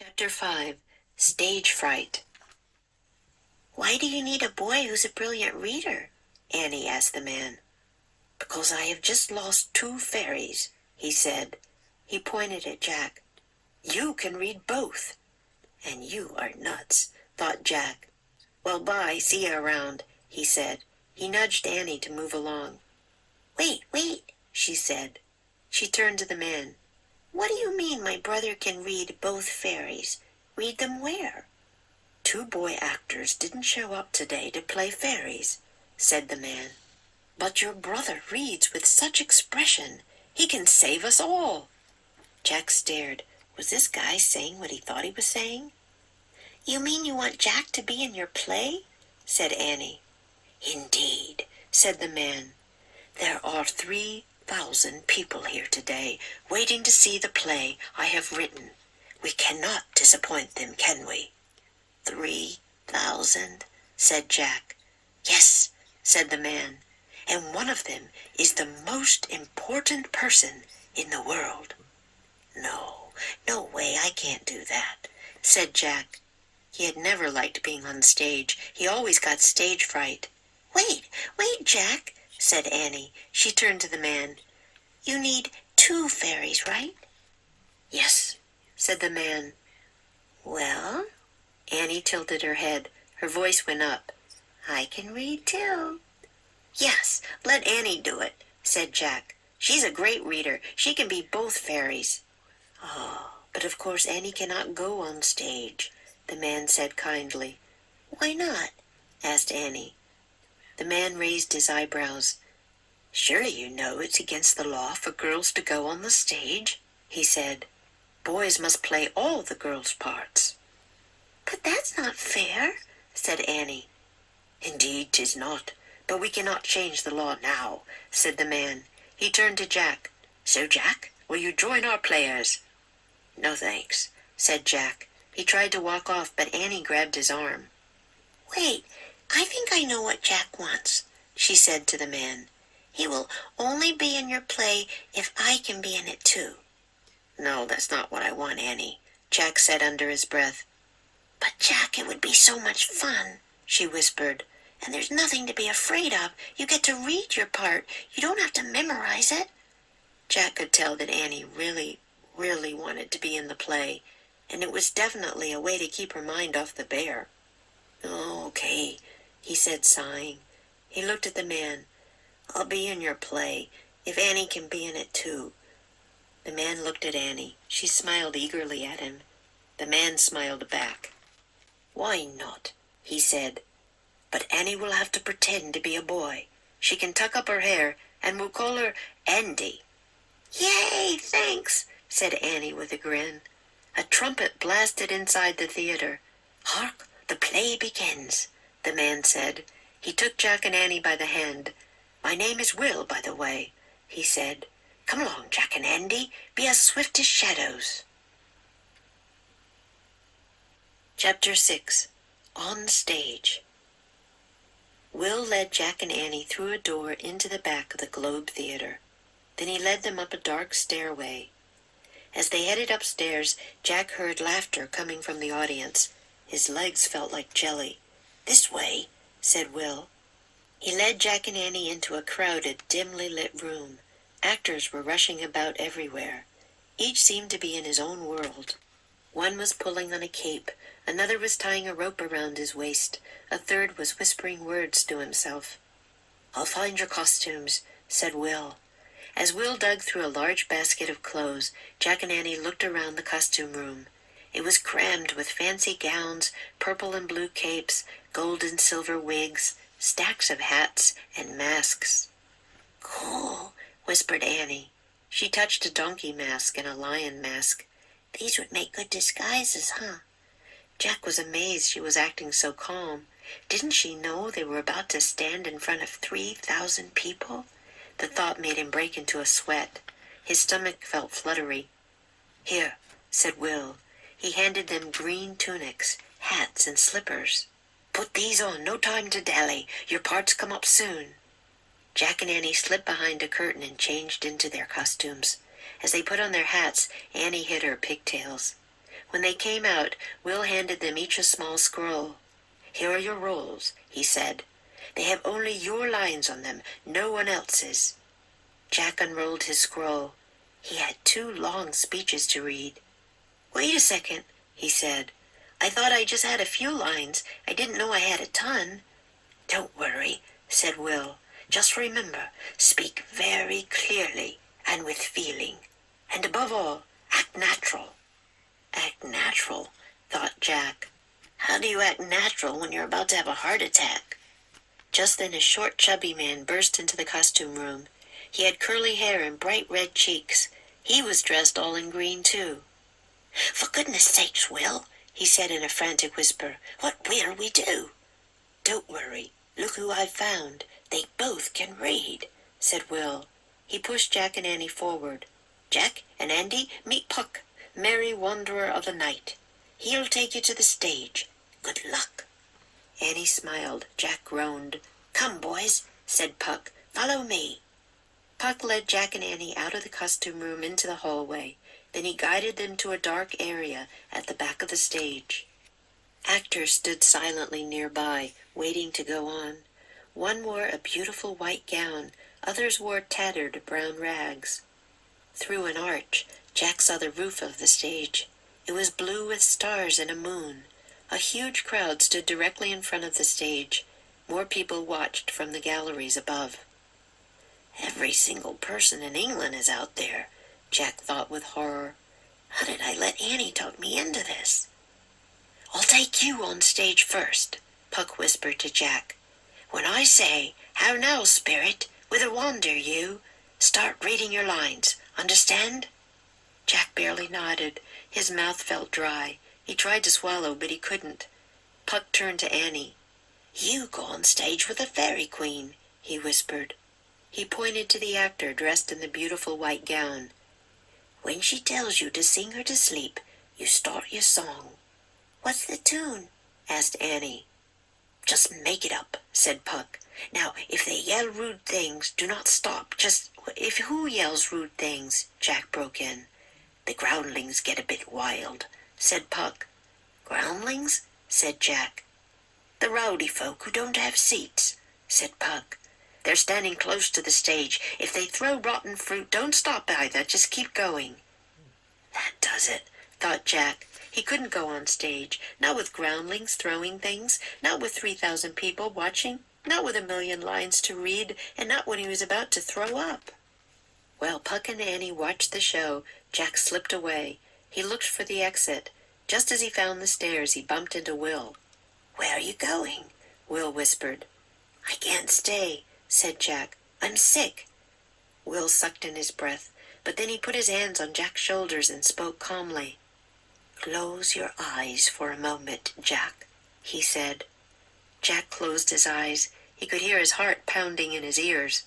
Chapter 5. Stage Fright. "Why do you need a boy who's a brilliant reader?" Annie asked the man. "Because I have just lost 2 fairies," he said. He pointed at Jack. "You can read both." "And you are nuts," thought Jack. "Well, bye, see you around," he said. He nudged Annie to move along. Wait, she said. She turned to the man. "What do you mean my brother can read both fairies? Read them where?" "2 boy actors didn't show up today to play fairies," said the man. "But your brother reads with such expression. He can save us all." Jack stared. Was this guy saying what he thought he was saying? "You mean you want Jack to be in your play?" said Annie. "Indeed," said the man. "There are 3,000 people here today waiting to see the play I have written. We cannot disappoint them, can we?" 3,000, said Jack. "Yes," said the man, "and one of them is the most important person in the world." No way, I can't do that," said Jack. He had never liked being on stage. He always got stage fright. Wait, Jack," said Annie. She turned to the man. "You need 2 fairies, right?" "Yes," said the man. "Well?" Annie tilted her head. Her voice went up. "I can read too." "Yes, let Annie do it," said Jack. "She's a great reader. She can be both fairies." "Oh, but of course Annie cannot go on stage," the man said kindly. "Why not?" asked Annie. The man raised his eyebrows. "Surely you know it's against the law for girls to go on the stage," he said. "Boys must play all the girls' parts." "But that's not fair," said Annie. "Indeed 'tis not, but we cannot change the law now," said the man. He turned to Jack. "So, Jack, will you join our players?" "No thanks," said Jack. He tried to walk off, but Annie grabbed his arm. "Wait, I think I know what Jack wants," she said to the man. "He will only be in your play if I can be in it too." "No, that's not what I want, Annie," Jack said under his breath. "But Jack, it would be so much fun," she whispered. "And there's nothing to be afraid of. You get to read your part. You don't have to memorize it." Jack could tell that Annie really wanted to be in the play, and it was definitely a way to keep her mind off the bear. "Oh, okay," he said, sighing. He looked at the man. "I'll be in your play, if Annie can be in it too." The man looked at Annie. She smiled eagerly at him. The man smiled back. "Why not?" he said. "But Annie will have to pretend to be a boy. She can tuck up her hair, and we'll call her Andy." "Yay, thanks," said Annie with a grin. A trumpet blasted inside the theater. "Hark, the play begins," the man said. He took Jack and Annie by the hand. "My name is Will, by the way," he said. "Come along, Jack and Andy, be as swift as shadows." Chapter 6. On Stage. Will led Jack and Annie through a door into the back of the Globe Theater. Then he led them up a dark stairway. As they headed upstairs, Jack heard laughter coming from the audience. His legs felt like jelly. "This way," said Will. He led Jack and Annie into a crowded, dimly lit room. Actors were rushing about everywhere. Each seemed to be in his own world. One was pulling on a cape, another was tying a rope around his waist, a third was whispering words to himself. "I'll find your costumes," said Will. As Will dug through a large basket of clothes, Jack and Annie looked around the costume room. It was crammed with fancy gowns, purple and blue capes, gold and silver wigs, stacks of hats and masks. "Cool," whispered Annie. She touched a donkey mask and a lion mask. "These would make good disguises, huh?" Jack was amazed she was acting so calm. Didn't she know they were about to stand in front of 3,000 people? The thought made him break into a sweat. His stomach felt fluttery. "Here," said Will. He handed them green tunics, hats, and slippers. "Put these on, no time to dally. Your parts come up soon." Jack and Annie slipped behind a curtain and changed into their costumes. As they put on their hats, Annie hid her pigtails. When they came out, Will handed them each a small scroll. "Here are your roles," he said. "They have only your lines on them, no one else's." Jack unrolled his scroll. He had 2 long speeches to read. "Wait a second," he said. "I thought I just had a few lines. I didn't know I had a ton." "Don't worry," said Will. "Just remember, speak very clearly and with feeling. And above all, act natural." "Act natural," thought Jack. "How do you act natural when you're about to have a heart attack?" Just then a short, chubby man burst into the costume room. He had curly hair and bright red cheeks. He was dressed all in green, too. "For goodness sakes, Will," he said in a frantic whisper, "what will we do?" "Don't worry. Look who I've found. They both can read," said Will. He pushed Jack and Annie forward. "Jack and Andy, meet Puck, merry wanderer of the night. He'll take you to the stage. Good luck." Annie smiled. Jack groaned. "Come, boys," said Puck. "Follow me." Puck led Jack and Annie out of the costume room into the hallway. Then he guided them to a dark area at the back of the stage. Actors stood silently nearby, waiting to go on. One wore a beautiful white gown. Others wore tattered brown rags. Through an arch, Jack saw the roof of the stage. It was blue with stars and a moon. A huge crowd stood directly in front of the stage. More people watched from the galleries above. "Every single person in England is out there," Jack thought with horror. "How did I let Annie talk me into this?" "I'll take you on stage first," Puck whispered to Jack. "When I say, 'How now, spirit? Whither wander you?' start reading your lines. Understand?" Jack barely nodded. His mouth felt dry. He tried to swallow, but he couldn't. Puck turned to Annie. "You go on stage with the Fairy Queen," he whispered. He pointed to the actor dressed in the beautiful white gown. "When she tells you to sing her to sleep, you start your song." "What's the tune?" asked Annie. "Just make it up," said Puck. "Now, if they yell rude things, do not stop. Just, if who yells rude things?" Jack broke in. "The groundlings get a bit wild," said Puck. "Groundlings?" said Jack. "The rowdy folk who don't have seats," said Puck. "They're standing close to the stage. If they throw rotten fruit, don't stop either. Just keep going." "That does it," thought Jack. He couldn't go on stage, not with groundlings throwing things, not with 3,000 people watching, not with 1,000,000 lines to read, and not when he was about to throw up. While Puck and Annie watched the show, Jack slipped away. He looked for the exit. Just as he found the stairs, he bumped into Will. "Where are you going?" Will whispered. "I can't stay," said Jack. "I'm sick." Will sucked in his breath, but then he put his hands on Jack's shoulders and spoke calmly. "Close your eyes for a moment, Jack," he said. Jack closed his eyes. He could hear his heart pounding in his ears.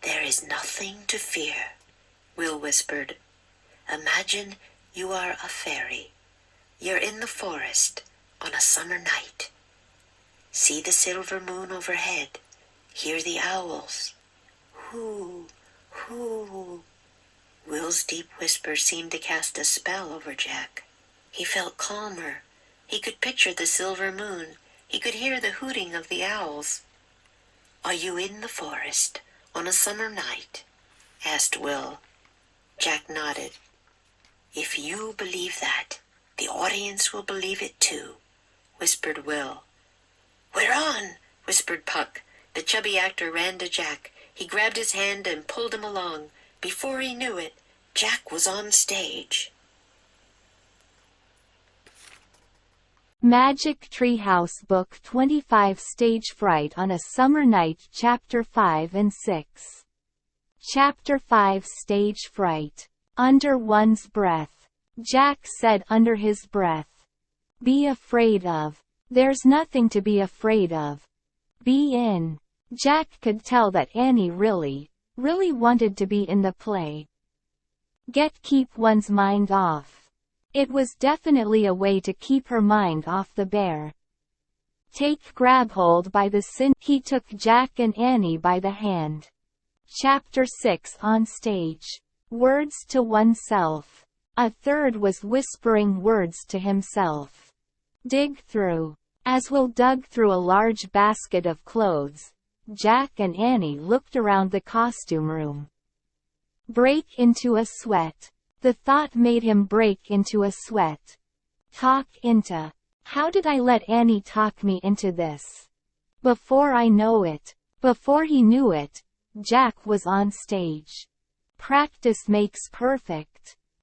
"There is nothing to fear," Will whispered. "Imagine you are a fairy. You're in the forest on a summer night. See the silver moon overhead. Hear the owls. Hoo, hoo." Will's deep whisper seemed to cast a spell over Jack. He felt calmer. He could picture the silver moon. He could hear the hooting of the owls. "Are you in the forest on a summer night?" asked Will. Jack nodded. "If you believe that, the audience will believe it too," whispered Will. "We're on," whispered Puck. The chubby actor ran to Jack. He grabbed his hand and pulled him along. Before he knew it, Jack was on stage. ㅅ매직트리하우스 Book 25 Stage Fright on a Summer Night Chapter 5 and 6. Chapter 5 Stage Fright. Under one's breath. Jack said under his breath. "Be afraid of. There's nothing to be afraid of. Be in." Jack could tell that Annie really wanted to be in the play. Keep one's mind off. It was definitely a way to keep her mind off the bear. Grab hold by the sin. He took Jack and Annie by the hand. Chapter 6 On Stage. Words to oneself. A third was whispering words to himself. Dig through. As Will dug through a large basket of clothes, Jack and Annie looked around the costume room. Break into a sweat. The thought made him break into a sweat. Talk into. How did I let Annie talk me into this? Before I know it, before he knew it, Jack was on stage. Practice makes perfect.